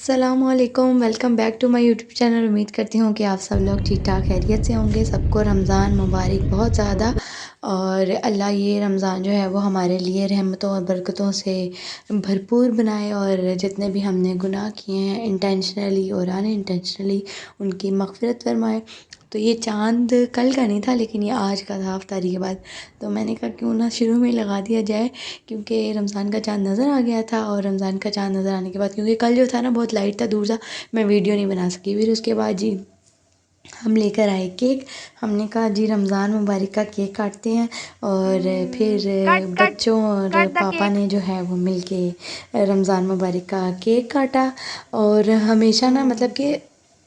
السلام علیکم، welcome back to my YouTube channel. امید کرتی ہوں کہ آپ سب لوگ ٹھیک ٹھاک خیریت سے ہوں گے۔ سب کو رمضان مبارک بہت زیادہ، اور اللہ یہ رمضان جو ہے وہ ہمارے لیے رحمتوں اور برکتوں سے بھرپور بنائے، اور جتنے بھی ہم نے گناہ کیے ہیں انٹینشنلی اور ان انٹینشنلی ان کی مغفرت فرمائے۔ تو یہ چاند کل کا نہیں تھا، لیکن یہ آج کا تھا افطاری کے بعد، تو میں نے کہا کیوں نہ شروع میں لگا دیا جائے، کیونکہ رمضان کا چاند نظر آ گیا تھا، اور رمضان کا چاند نظر آنے کے بعد کیونکہ کل جو تھا نا بہت لائٹ تھا، دور تھا، میں ویڈیو نہیں بنا سکی۔ پھر اس کے بعد جی ہم لے کر آئے کیک۔ ہم نے کہا جی رمضان مبارک کا کیک کاٹتے ہیں، اور پھر بچوں اور پاپا نے جو ہے وہ مل کے رمضان مبارک کا کیک کاٹا۔ اور ہمیشہ نا مطلب کہ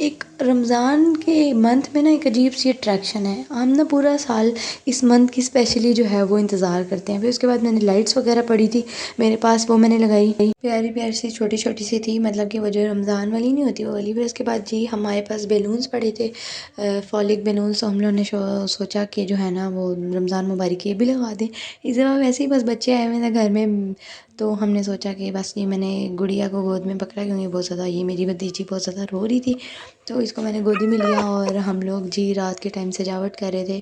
ایک رمضان کے منتھ میں نا ایک عجیب سی اٹریکشن ہے، ہم نا پورا سال اس منتھ کی اسپیشلی جو ہے وہ انتظار کرتے ہیں۔ پھر اس کے بعد میں نے لائٹس وغیرہ پڑی تھی میرے پاس، وہ میں نے لگائی، پیاری پیاری سی چھوٹی چھوٹی سی تھی، مطلب کہ وہ جو رمضان والی نہیں ہوتی وہ والی۔ پھر اس کے بعد جی ہمارے پاس بیلونس پڑے تھے، فالک بیلونس، تو ہم لوگوں نے سوچا کہ جو ہے نا وہ رمضان مبارک یہ بھی لگا دیں۔ اس دفعہ ویسے ہی بس بچے آئے ہوئے تھے گھر میں، تو ہم نے سوچا کہ بس یہ میں نے گڑیا کو گود میں پکڑا، کیونکہ بہت زیادہ یہ میری بھتیجی بہت زیادہ رو رہی تھی، تو اس کو میں نے گودی میں لیا، اور ہم لوگ جی رات کے ٹائم سجاوٹ کر رہے تھے،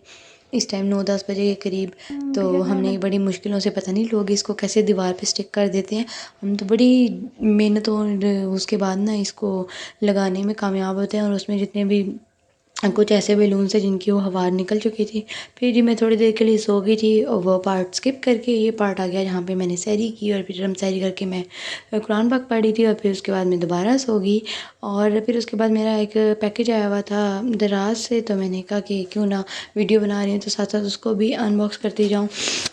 اس ٹائم 9-10 بجے کے قریب۔ تو ہم نے بڑی مشکلوں سے، پتہ نہیں لوگ اس کو کیسے دیوار پہ اسٹک کر دیتے ہیں، ہم تو بڑی محنتوں اس کے بعد نا اس کو لگانے میں کامیاب ہوتے ہیں، اور اس میں جتنے بھی کچھ ایسے بیلونس ہیں جن کی وہ ہوا نکل چکی تھی۔ پھر جی میں تھوڑی دیر کے لیے سو گئی تھی، اور وہ پارٹ اسکپ کر کے یہ پارٹ آ گیا جہاں پہ میں نے سحری کی، اور پھر ہم سحری کر کے میں قرآن پاک پڑھی تھی، اور پھر اس کے بعد میں دوبارہ سو گئی۔ اور پھر اس کے بعد میرا ایک پیکیج آیا ہوا تھا دراز سے، تو میں نے کہا کہ کیوں نہ ویڈیو بنا رہی ہوں تو ساتھ ساتھ اس کو بھی ان باکس کرتی جاؤں۔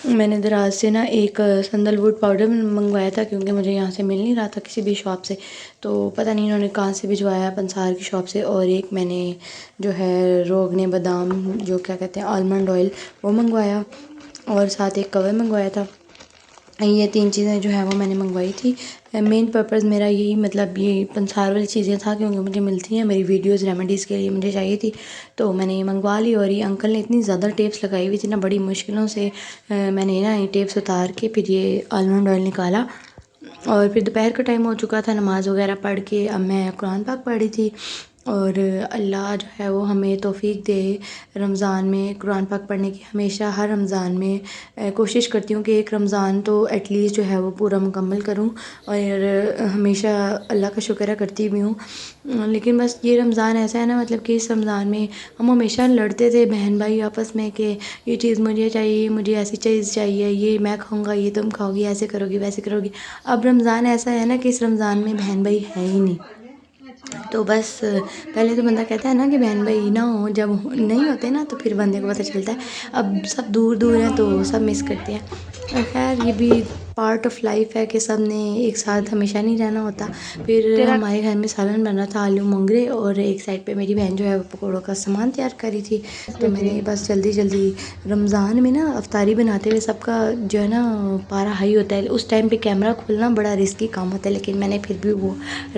میں نے دراز سے نا ایک سندل ووڈ پاؤڈر منگوایا تھا، کیونکہ مجھے یہاں سے مل نہیں رہا تھا کسی بھی شاپ سے، تو پتہ نہیں انہوں نے کہاں سے بھجوایا، پنسار کی شاپ سے۔ اور ایک میں نے جو ہے روغن بادام، جو کیا کہتے ہیں آلمنڈ آئل، وہ منگوایا، اور ساتھ ایک کور منگوایا تھا۔ یہ 3 چیزیں جو ہے وہ میں نے منگوائی تھی۔ مین پرپز میرا یہی مطلب یہ پنسار والی چیزیں تھا، کیونکہ مجھے ملتی ہیں میری ویڈیوز ریمیڈیز کے لیے مجھے چاہیے تھی، تو میں نے یہ منگوا لی۔ اور یہ انکل نے اتنی زیادہ ٹیپس لگائی ہوئی تھی نا، بڑی مشکلوں سے میں نے نا یہ ٹیپس اتار کے پھر یہ آلمنڈ آئل نکالا۔ اور پھر دوپہر کا ٹائم ہو چکا تھا، نماز وغیرہ پڑھ کے اب میں قرآن پاک پڑھ رہی تھی، اور اللہ جو ہے وہ ہمیں توفیق دے رمضان میں قرآن پاک پڑھنے کی۔ ہمیشہ ہر رمضان میں کوشش کرتی ہوں کہ ایک رمضان تو ایٹ لیسٹ جو ہے وہ پورا مکمل کروں، اور ہمیشہ اللہ کا شکر کرتی بھی ہوں۔ لیکن بس یہ رمضان ایسا ہے نا، مطلب کہ اس رمضان میں ہم ہمیشہ لڑتے تھے بہن بھائی آپس میں کہ یہ چیز مجھے چاہیے، مجھے ایسی چیز چاہیے، یہ میں کھاؤں گا، یہ تم کھاؤ گی، ایسے کرو گی ویسے کرو گی۔ اب رمضان ایسا ہے نا کہ اس رمضان میں بہن بھائی ہے ہی نہیں، تو بس پہلے تو بندہ کہتا ہے نا کہ بہن بھائی نہ ہوں، جب نہیں ہوتے نا تو پھر بندے کو پتہ چلتا ہے۔ اب سب دور دور ہیں تو سب مس کرتے ہیں، خیر یہ بھی پارٹ آف لائف ہے کہ سب نے ایک ساتھ ہمیشہ نہیں رہنا ہوتا۔ پھر ہمارے گھر میں سالن بنا تھا، آلو مونگرے، اور ایک سائڈ پہ میری بہن جو ہے وہ پکوڑوں کا سامان تیار کری تھی، تو میں نے بس جلدی جلدی رمضان میں نا افطاری بناتے ہوئے سب کا جو ہے نا پارا ہائی ہوتا ہے، اس ٹائم پہ کیمرہ کھولنا بڑا رسکی کام ہوتا ہے، لیکن میں نے پھر بھی وہ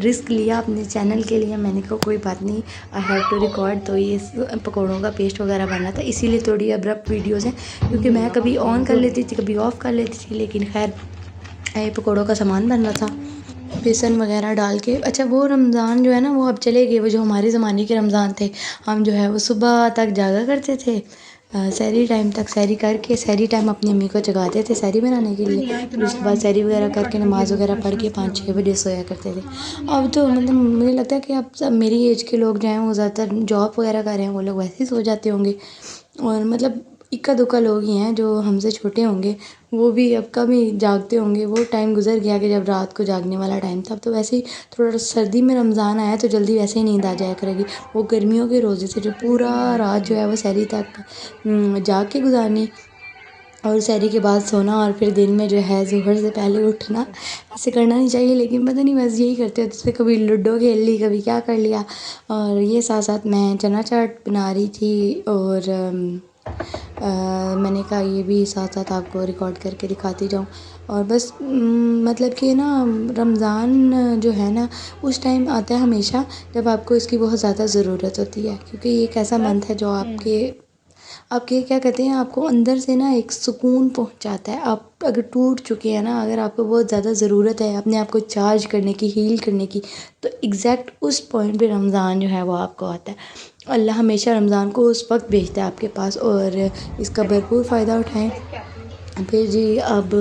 رسک لیا اپنے چینل کے لیے۔ میں نے کہا کوئی بات نہیں، آئی ہیو ٹو ریکارڈ۔ تو یہ پکوڑوں کا پیسٹ وغیرہ بنا تھا، اسی لیے تھوڑی ابرپٹ ویڈیوز ہیں، کیونکہ میں کبھی آن کر لیتی تھی کبھی آف کر لیتی تھی، لیکن خیر یہ پکوڑوں کا سامان بن رہا تھا بیسن وغیرہ ڈال کے۔ اچھا وہ رمضان جو ہے نا وہ اب چلے گئے، وہ جو ہمارے زمانے کے رمضان تھے، ہم جو ہے وہ صبح تک جاگا کرتے تھے، سحری ٹائم تک سحری کر کے، سحری ٹائم اپنی امی کو جگاتے تھے سحری بنانے کے لیے، پھر اس کے بعد سحری وغیرہ کر کے نماز وغیرہ پڑھ کے 5-6 بجے سویا کرتے تھے۔ اب تو مطلب مجھے لگتا ہے کہ اب سب میری ایج کے لوگ جو ہیں وہ زیادہ تر جاب وغیرہ کر رہے ہیں، وہ لوگ ویسے ہی سو جاتے ہوں گے، اور مطلب اکا دکا لوگ ہی ہیں جو ہم سے چھوٹے ہوں گے، وہ بھی اب کم ہی جاگتے ہوں گے۔ وہ ٹائم گزر گیا کہ جب رات کو جاگنے والا ٹائم تھا۔ اب تو ویسے ہی تھوڑا سردی میں رمضان آیا تو جلدی ویسے ہی نیند آ جایا کرے گی، وہ گرمیوں کے روزے سے جو پورا رات جو ہے وہ سحری تک جاگ کے گزارنی، اور سحری کے بعد سونا، اور پھر دن میں جو ہے ظہر سے پہلے اٹھنا۔ ایسے کرنا نہیں چاہیے، لیکن پتہ نہیں بس یہی کرتے ہوتے تھے، کبھی لوڈو کھیل لی، کبھی کیا کر لیا۔ اور یہ ساتھ ساتھ میں چنا چاٹ بنا رہی تھی، اور میں نے کہا یہ بھی ساتھ ساتھ آپ کو ریکارڈ کر کے دکھاتی جاؤں۔ اور بس مطلب کہ نا رمضان جو ہے نا اس ٹائم آتا ہے ہمیشہ جب آپ کو اس کی بہت زیادہ ضرورت ہوتی ہے، کیونکہ یہ ایک ایسا منتھ ہے جو آپ کے کیا کہتے ہیں، آپ کو اندر سے نا ایک سکون پہنچاتا ہے. آپ اگر ٹوٹ چکے ہیں نا، اگر آپ کو بہت زیادہ ضرورت ہے اپنے آپ کو چارج کرنے کی، ہیل کرنے کی، تو ایگزیکٹ اس پوائنٹ پہ رمضان جو ہے وہ آپ کو آتا ہے. اللہ ہمیشہ رمضان کو اس وقت بھیجتا ہے آپ کے پاس، اور اس کا بھرپور فائدہ اٹھائیں. پھر جی اب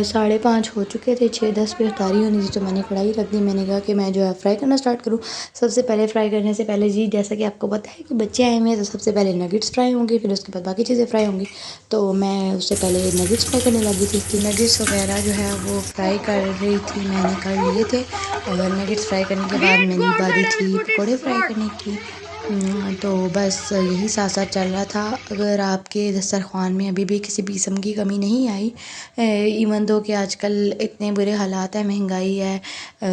5:30 ہو چکے تھے، 6:10 پہ افطاری ہونی تھی، تو میں نے کڑھائی رکھ دی. میں نے کہا کہ میں جو ہے فرائی کرنا اسٹارٹ کروں. سب سے پہلے فرائی کرنے سے پہلے جی جیسا کہ آپ کو پتہ ہے کہ بچے آئے ہوئے ہیں، تو سب سے پہلے نگٹس فرائی ہوں گے، پھر اس کے بعد باقی چیزیں فرائی ہوں گی. تو میں اس سے پہلے نگٹس فرائی کرنے لگی تھی. نگٹس وغیرہ جو ہے وہ فرائی کر رہی تھی، میں نے کر لیے تھے. اور نگٹس فرائی کرنے کے بعد میری باری تھی پکوڑے فرائی کرنے کی. تو بس یہی ساتھ ساتھ چل رہا تھا. اگر آپ کے دسترخوان میں ابھی بھی کسی قسم کی کمی نہیں آئی، ایون دو کہ آج کل اتنے برے حالات ہیں، مہنگائی ہے،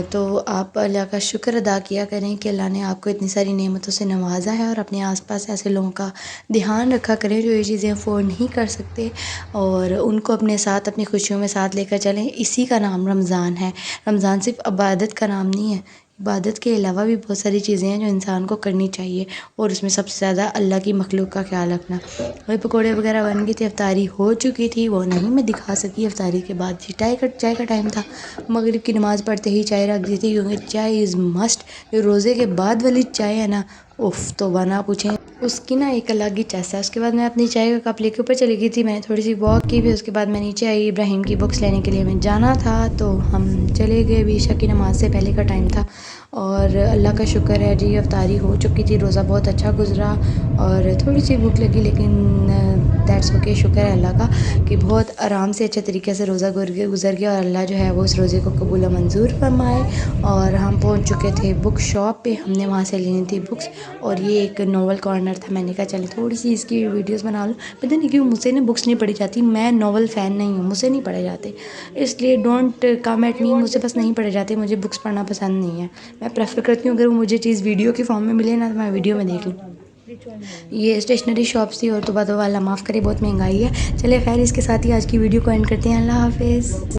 تو آپ اللہ کا شکر ادا کیا کریں کہ اللہ نے آپ کو اتنی ساری نعمتوں سے نوازا ہے. اور اپنے آس پاس ایسے لوگوں کا دھیان رکھا کریں جو یہ چیزیں افورڈ نہیں کر سکتے، اور ان کو اپنے ساتھ اپنی خوشیوں میں ساتھ لے کر چلیں. اسی کا نام رمضان ہے. رمضان صرف عبادت کا نام نہیں ہے، عبادت کے علاوہ بھی بہت ساری چیزیں ہیں جو انسان کو کرنی چاہیے، اور اس میں سب سے زیادہ اللہ کی مخلوق کا خیال رکھنا. وہی پکوڑے وغیرہ بن گئے تھے، افطاری ہو چکی تھی، وہ نہیں میں دکھا سکی. افطاری کے بعد جی چائے کا ٹائم تھا. مغرب کی نماز پڑھتے ہی چائے رکھ دی تھی، کیونکہ چائے از مسٹ. جو روزے کے بعد والی چائے ہے نا، اف توبہ نہ پوچھیں، اس کی نا ایک الگ ہی ٹیسٹ ہے. اس کے بعد میں اپنی چائے کا کپ لے کے اوپر چلی گئی تھی. میں نے تھوڑی سی واک کی، پھر اس کے بعد میں نیچے آئی. ابراہیم کی بکس لینے کے لیے ہمیں جانا تھا، تو ہم چلے گئے. عشاء کی نماز سے پہلے کا ٹائم تھا، اور اللہ کا شکر ہے جی افطاری ہو چکی تھی. روزہ بہت اچھا گزرا، اور تھوڑی سی بھوک لگی، لیکن دیٹس اوکے. شکر ہے اللہ کا کہ بہت آرام سے اچھے طریقے سے روزہ گزر گیا، اور اللہ جو ہے وہ اس روزے کو قبول و منظور فرمائے. اور ہم پہنچ چکے تھے بک شاپ پہ. ہم نے وہاں سے لینی تھی بکس، اور یہ ایک ناول کارنر تھا. میں نے کہا چلیں تھوڑی سی اس کی ویڈیوز بنا لوں. پتہ نہیں کیوں مجھ سے نا بکس نہیں پڑھی جاتی. میں ناول فین نہیں ہوں، مجھ سے نہیں پڑھے جاتے، اس لیے ڈونٹ کم ایٹ می. مجھ سے بس نہیں پڑھے جاتے، مجھے بکس پڑھنا پسند نہیں ہے. میں پریفر کرتی ہوں اگر مجھے چیز ویڈیو کی فارم میں ملے نا، تو میں ویڈیو میں دیکھ لوں. یہ اسٹیشنری شاپس تھی، اور تو بعد اللہ معاف کرے بہت مہنگائی ہے. چلے خیر، اس کے ساتھ ہی آج کی ویڈیو کو اینڈ کرتے ہیں. اللہ حافظ.